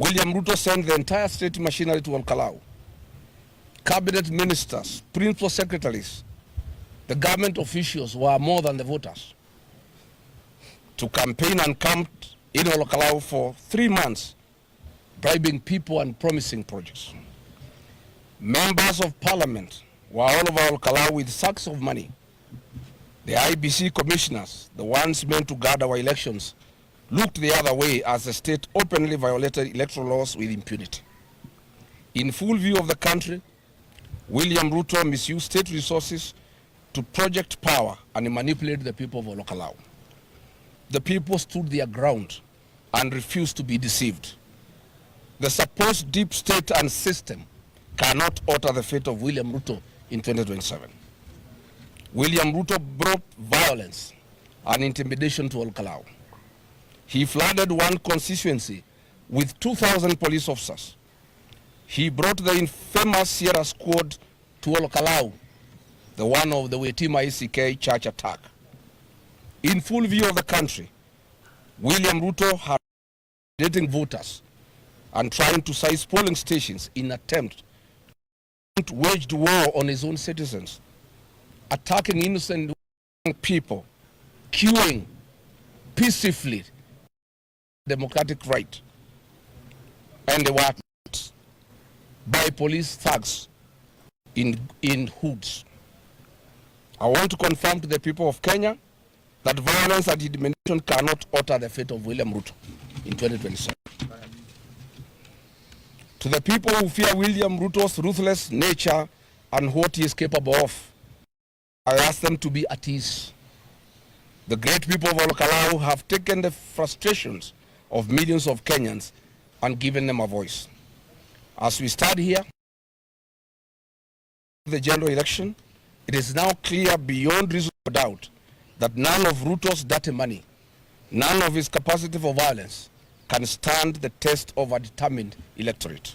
William Ruto sent the entire state machinery to Olkalau. Cabinet ministers, principal secretaries, the government officials were more than the voters to campaign and camped in Olkalau for 3 months, bribing people and promising projects. Members of parliament were all over Olkalau with sacks of money. The IBC commissioners, the ones meant to guard our elections, looked the other way as the state openly violated electoral laws with impunity. In full view of the country, William Ruto misused state resources to project power and manipulate the people of Olkalau. The people stood their ground and refused to be deceived. The supposed deep state and system cannot alter the fate of William Ruto in 2027. William Ruto brought violence and intimidation to Olkalau. He flooded one constituency with 2,000 police officers. He brought the infamous Sierra Squad to Olkalau, the one of the Wetima ECK church attack. In full view of the country, William Ruto had dating voters and trying to seize polling stations in attempt to wage war on his own citizens, attacking innocent people, queuing peacefully democratic right, and they were attacked by police thugs in hoods. I want to confirm to the people of Kenya that violence and intimidation cannot alter the fate of William Ruto in 2027. To the people who fear William Ruto's ruthless nature and what he is capable of, I ask them to be at ease. The great people of Olkalau have taken the frustrations of millions of Kenyans and given them a voice. As we stand here, the general election, it is now clear beyond reasonable doubt that none of Ruto's dirty money, none of his capacity for violence can stand the test of a determined electorate.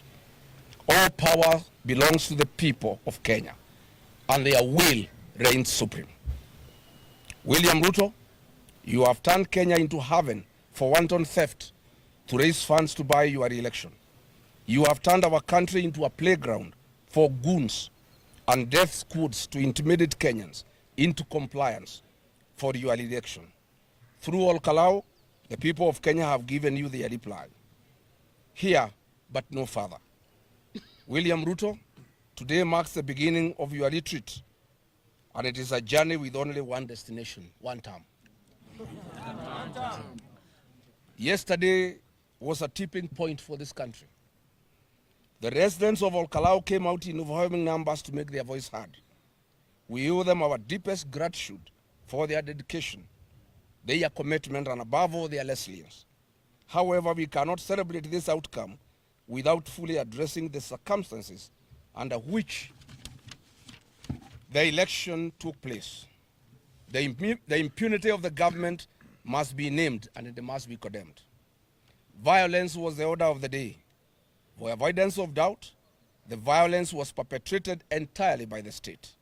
All power belongs to the people of Kenya, and their will reigns supreme. William Ruto, you have turned Kenya into heaven for wanton theft to raise funds to buy your re-election. You have turned our country into a playground for goons and death squads to intimidate Kenyans into compliance for your election. Through Olkalau, the people of Kenya have given you their reply. Here, but no further. William Ruto, today marks the beginning of your retreat, and it is a journey with only one destination, one term. Yesterday was a tipping point for this country. The residents of Olkalau came out in overwhelming numbers to make their voice heard. We owe them our deepest gratitude for their dedication, their commitment, and above all, their resilience. However, we cannot celebrate this outcome without fully addressing the circumstances under which the election took place. The impunity of the government must be named and it must be condemned. Violence was the order of the day. For avoidance of doubt, the violence was perpetrated entirely by the state.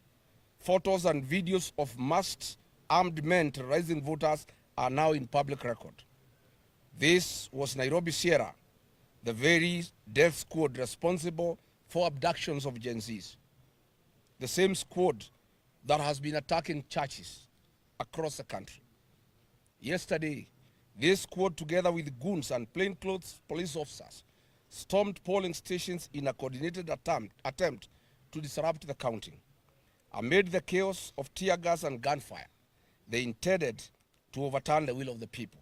Photos and videos of masked armed men terrorizing voters are now in public record. This was Nairobi Sierra, the very death squad responsible for abductions of Gen Zs. The same squad that has been attacking churches across the country. Yesterday, this squad, together with goons and plainclothes police officers, stormed polling stations in a coordinated attempt to disrupt the counting. Amid the chaos of tear gas and gunfire, they intended to overturn the will of the people.